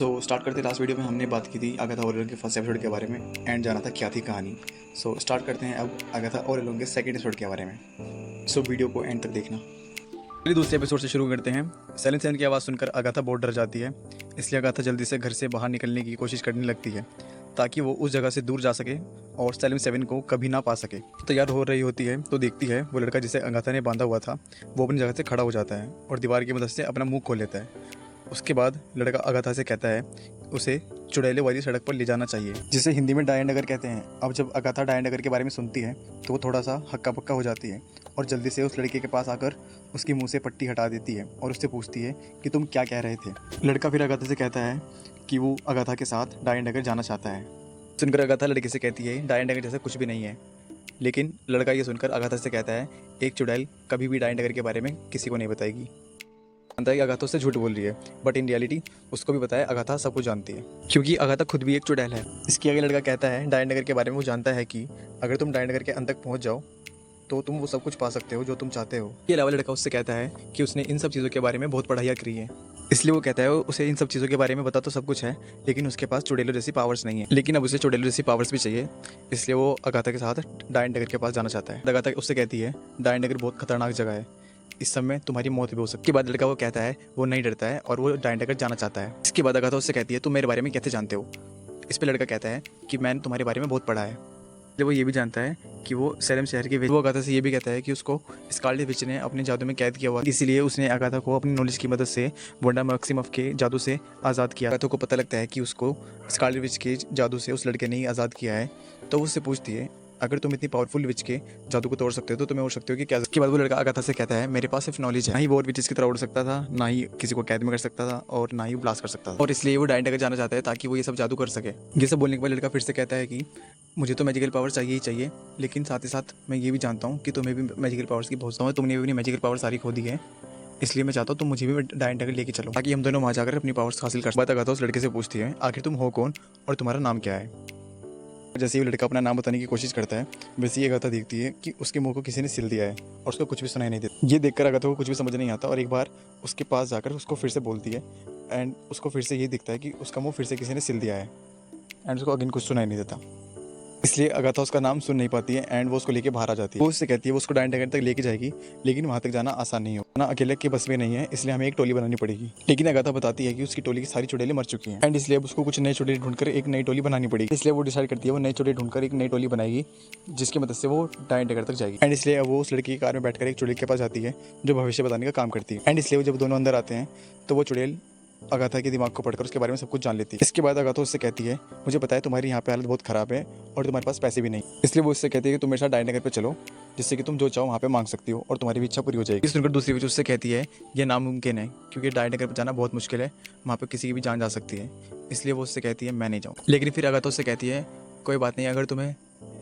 तो स्टार्ट करते last video में हमने बात की थी अगाथा ओरिलोन के फर्स्ट एपिसोड के बारे में एंड जाना था क्या थी कहानी। सो स्टार्ट करते हैं अब अगाथा ओरिलोन के सेकंड एपिसोड के बारे में। सो वीडियो को एंड तक देखना। चलिए दूसरे एपिसोड से शुरू करते हैं। सेलिन सेवन की आवाज़ सुनकर अगाथा बहुत डर जाती है, इसलिए अगाथा जल्दी से घर से बाहर निकलने की कोशिश करने लगती है ताकि वो उस जगह से दूर जा सके और सेलिन सेवन को कभी ना पा सके। तैयार हो रही होती है तो देखती है वो लड़का जिसे अगाथा ने बांधा हुआ था वो अपनी जगह से खड़ा हो जाता है और दीवार की मदद से अपना मुंह खोल लेता है। उसके बाद लड़का अगाथा से कहता है उसे चुड़ैलों वाली सड़क पर ले जाना चाहिए, जिसे हिंदी में डायन नगर कहते हैं। अब जब अगाथा डायन नगर के बारे में सुनती है तो वो थोड़ा सा हक्का पक्का हो जाती है और जल्दी से उस लड़के के पास आकर उसकी मुंह से पट्टी हटा देती है और उससे पूछती है कि तुम क्या कह रहे थे। लड़का फिर अगाथा से कहता है कि वो अगाथा के साथ डायन नगर जाना चाहता है। सुनकर अगाथा लड़के से कहती है डायन नगर जैसा कुछ भी नहीं है, लेकिन लड़का ये सुनकर अगाथा से कहता है एक चुड़ैल कभी भी डायन नगर के बारे में किसी को नहीं बताएगी। जानता है कि अगाथा उससे झूठ बोल रही है, बट इन रियलिटी उसको भी बताया अगाथा सब कुछ जानती है क्योंकि अगाथा खुद भी एक चुड़ैल है। इसके आगे लड़का कहता है डायन नगर के बारे में वो जानता है कि अगर तुम डायन नगर के अंत तक पहुंच जाओ तो तुम वो सब कुछ पा सकते हो जो तुम चाहते हो। इसके अलावा लड़का उससे कहता है कि उसने इन सब चीज़ों के बारे में बहुत पढ़ाइयाँ करी है, इसलिए वो कहता है उसे इन सब चीज़ों के बारे में पता तो सब कुछ है लेकिन उसके पास चुड़ैलों जैसी पावर्स नहीं है। लेकिन अब उसे चुड़ैलों जैसी पावर्स भी चाहिए, इसलिए वो अगाथा के साथ डायन नगर के पास जाना चाहता है। अगाथा उससे कहती है डायन नगर बहुत खतरनाक जगह है, इस समय तुम्हारी मौत भी हो सकती है। इसके बाद लड़का वो कहता है वो नहीं डरता है और वो डायन नगर जाना चाहता है। इसके बाद अगाथा उससे कहती है तुम मेरे बारे में कैसे जानते हो। इस पर लड़का कहता है कि मैंने तुम्हारे बारे में बहुत पढ़ा है। इसलिए वो ये भी जानता है कि वो सैलम शहर के वो अगाथा से ये भी कहता है कि उसको स्कारलेट विच ने अपने जादू में कैद किया हुआ, इसीलिए उसने अगाथा को अपनी नॉलेज की मदद से वंडा मैक्सिमफ के जादू से आज़ाद किया। अगाथा को पता लगता है कि उसको स्कारलेट विच के जादू से उस लड़के ने ही आज़ाद किया है, तो वो उससे पूछती है अगर तुम इतनी पावरफुल विच के जादू को तोड़ सकते हो तो तुम्हें उड़ सकते हो कि क्या। इसके बाद वो लड़का अगाथा से कहता है मेरे पास सिर्फ नॉलेज है, ना ही वो और विचेस की तरह उड़ सकता था, ना ही किसी को कैद में कर सकता था और ना ही ब्लास्ट कर सकता था, और इसलिए वो डायन नगर जाना चाहता है ताकि वो ये सब जादू कर सके। ये सब बोलने के बाद लड़का फिर से कहता है कि मुझे तो मैजिकल पावर चाहिए ही चाहिए, लेकिन साथ ही साथ मैं ये भी जानता हूँ कि तुम्हें भी मैजिकल पावर्स की बहुत है, तुमने भी अपनी मैजिकल पावर सारी खो दी है, इसलिए मैं चाहता हूँ तुम मुझे भी डायन नगर लेके चलो ताकि हम दोनों वहाँ जाकर अपनी पावर्स हासिल कर। बात अगाथा उस लड़के से पूछती है आखिर तुम हो कौन और तुम्हारा नाम क्या है। जैसे ही वो लड़का अपना नाम बताने की कोशिश करता है वैसे ही अगाथा देखती है कि उसके मुंह को किसी ने सिल दिया है और उसको कुछ भी सुनाई नहीं देता। ये देखकर अगाथा को कुछ भी समझ नहीं आता और एक बार उसके पास जाकर उसको फिर से बोलती है एंड उसको फिर से ये दिखता है कि उसका मुंह फिर से किसी ने सिल दिया है एंड उसको अगेन कुछ सुनाई नहीं देता, इसलिए अगाथा उसका नाम सुन नहीं पाती है एंड वो उसको लेके बाहर आ जाती है। वो उससे कहती है वो उसको डायन नगर तक लेके जाएगी, लेकिन वहाँ तक जाना आसान नहीं होगा, ना अकेले के बस में नहीं है, इसलिए हमें एक टोली बनानी पड़ेगी। लेकिन अगाथा बताती है कि उसकी टोली की सारी चुड़ैलें मर चुकी हैं एंड इसलिए अब उसको कुछ नई चुड़ैलें ढूंढकर एक नई टोली बनानी पड़ेगी। इसलिए वो डिसाइड करती है वो नई चुड़ैलें ढूंढकर एक नई टोली बनाएगी जिसकी मदद से वो डायन नगर तक जाएगी। एंड इसलिए अब वो उस लड़की की कार में बैठकर एक चुड़ैल के पास जाती है जो भविष्य बताने का काम करती है। एंड इसलिए वो जब दोनों अंदर आते हैं तो वो चुड़ैल अगाथा के दिमाग को पढ़कर उसके बारे में सब कुछ जान लेती है। इसके बाद अगाथा उससे कहती है मुझे पता है तुम्हारी यहाँ पे हालत बहुत ख़राब है और तुम्हारे पास पैसे भी नहीं, इसलिए वो उससे कहती है कि तुम मेरे साथ डायन नगर पे चलो जिससे कि तुम जो चाहो वहाँ पे मांग सकती हो और तुम्हारी भी इच्छा पूरी हो जाएगी। सुनकर दूसरी विच उससे कहती है यह नामुमकिन है क्योंकि डायन नगर पर जाना बहुत मुश्किल है, वहाँ पर किसी की भी जान जा सकती है, इसलिए वो उससे कहती है मैं नहीं जाऊँ। लेकिन फिर अगाथा उससे कहती है कोई बात नहीं, अगर तुम्हें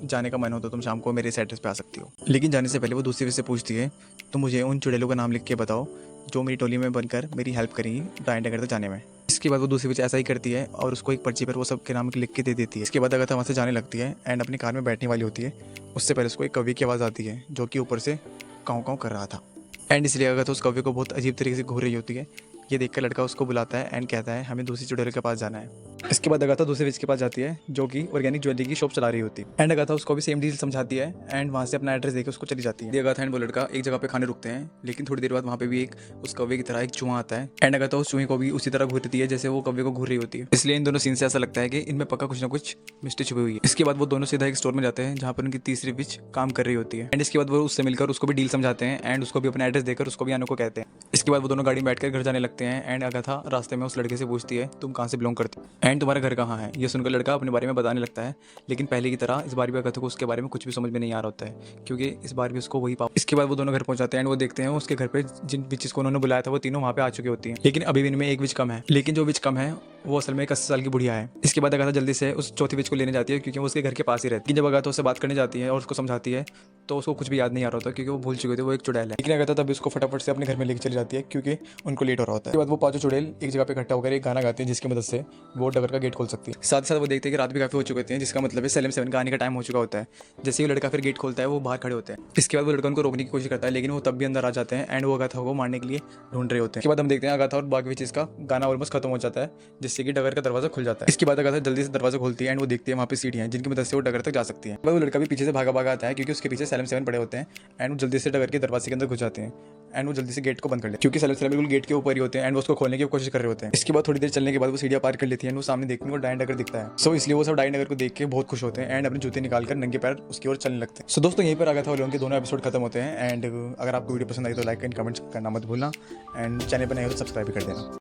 जाने का मन हो तो तुम शाम को मेरे इस एड्रेस पे आ सकती हो। लेकिन जाने से पहले वो दूसरी विच से पूछती है तो मुझे उन चुड़ैलों का नाम लिख के बताओ जो मेरी टोली में बनकर मेरी हेल्प करेंगी डायन नगर तक जाने में। इसके बाद वो दूसरी विच ऐसा ही करती है और उसको एक पर्ची पर वो सब के नाम लिख के दे देती है। इसके बाद अगाथा वहाँ से जाने लगती है एंड अपनी कार में बैठने वाली होती है, उससे पहले उसको एक कौवे की आवाज़ आती है जो कि ऊपर से काँव काँव कर रहा था एंड इसलिए अगाथा उस कौवे को बहुत अजीब तरीके से घूर रही होती है। ये देखकर लड़का उसको बुलाता है एंड कहता है हमें दूसरी चुड़ैल के पास जाना है। इसके बाद अगाथा दूसरे विच के पास जाती है जो कि ऑर्गेनिक ज्वेलरी की शॉप चला रही होती है एंड अगाथा उसको भी सेम डील समझाती है एंड वहाँ से अपना एड्रेस देकर उसको चली जाती है। अगाथा एंड वो लड़का एक जगह पे खाने रुकते हैं, लेकिन थोड़ी देर बाद वहाँ पे भी एक उस कौवे की तरह एक चूहा आता है एंड अगाथा उस चूहे को भी उसी तरह घूरती है जैसे वो कौवे को घूर रही होती है, इसलिए इन दोनों सीन से ऐसा लगता है कि इनमें पक्का कुछ ना कुछ मिस्टेक छुपी हुई है। इसके बाद वो दोनों सीधा एक स्टोर में जाते हैं जहाँ पर उनकी तीसरी विच काम कर रही होती है एंड इसके बाद वो उससे मिलकर उसको भी डील समझाते हैं एंड उसको भी अपना एड्रेस देकर उसको भी आने को कहते हैं। इसके बाद वो दोनों गाड़ी में बैठकर घर जाने लगते हैं एंड अगाथा रास्ते में उस लड़के से पूछती है तुम कहाँ से बिलोंग करते हो एंड तुम्हारा घर कहाँ है। ये सुनकर लड़का अपने बारे में बताने लगता है, लेकिन पहले की तरह इस बार भी अगाथा को उसके बारे में कुछ भी समझ में नहीं आ रहा होता है क्योंकि इस बार भी उसको वही पाप। इसके बाद वो दोनों घर पहुंच जाते हैं एंड वो देखते हैं उसके घर पे जिन विचेस को उन्होंने बुलाया था वो तीनों वहाँ पे आ चुकी होती हैं, लेकिन अभी भी इनमें एक विच कम है, लेकिन जो विच कम है वो असल में एक 80 साल की बुढ़िया है। इसके बाद अगाथा जल्दी से उस चौथी विच को लेने जाती है क्योंकि वो उसके घर के पास ही रहती है। जब अगाथा उससे बात करने जाती है और उसको समझाती है तो उसको कुछ भी याद नहीं आ रहा होता क्योंकि वो भूल चुके थे वो एक चुड़ैल है। लेकिन अगाथा तभी उसको फटाफट से अपने घर में लेकर चली जाती है क्योंकि उनको लेट हो रहा होता है। इसके बाद वो पांचों चुड़ैल एक जगह पे इकट्ठा होकर एक गाना गाते हैं जिसकी मदद से वो डगर का गेट खोल सकती है। साथ ही साथ वो देखते हैं कि रात भी काफी हो चुके हैं जिसका मतलब है सेलिम सेवन का आने का टाइम हो चुका होता है। जैसे ही लड़का फिर गेट खोलता है वो बाहर खड़े होते हैं। इसके बाद वो लड़का उनको रोकने की कोशिश करता है लेकिन वो तब भी अंदर आ जाते हैं एंड वो अगाथा को मारने के लिए ढूंढ रहे होते हैं। इसके बाद हम देखते हैं अगाथा और बाकी विचेस का गाना ऑलमोस्ट खत्म हो जाता है जिससे कि डगर का दरवाजा खुल जाता है। इसके बाद अगाथा जल्दी से दरवाजा खोलती है एंड वो देखती है वहाँ पे सीढ़ियाँ हैं जिनकी मदद से वो डगर तक जा सकती है। वो लड़का भी पीछे से भागा आता है क्योंकि उसके पीछे सैलम 7 पड़े होते हैं एंड वो जल्दी से डगर के दरवाजे के अंदर घुस जाते हैं एंड वो जल्दी से गेट को बंद कर लेते हैं क्योंकि सैलम 7 बिल्कुल गेट के ऊपर ही होते हैं एंड वो उसको खोलने की कोशिश कर रहे होते हैं। इसके बाद थोड़ी देर चलने के बाद वो सीढ़ियाँ पार कर लेती है एंड वो सामने देखने को डायन डगर दिखता है। सो इसलिए वो सब डायन डगर को देख के बहुत खुश होते हैं एंड अपने जूते निकालकर नंगे पैर उसकी ओर चलने लगते हैं। सो दोस्तों यहीं पर अगाथा ओरियन के दोनों एपिसोड खत्म होते हैं एंड अगर आपको वीडियो पसंद आई तो लाइक एंड कमेंट्स करना मत भूलना एंड चैनल पर नए हो तो सब्सक्राइब भी कर देना।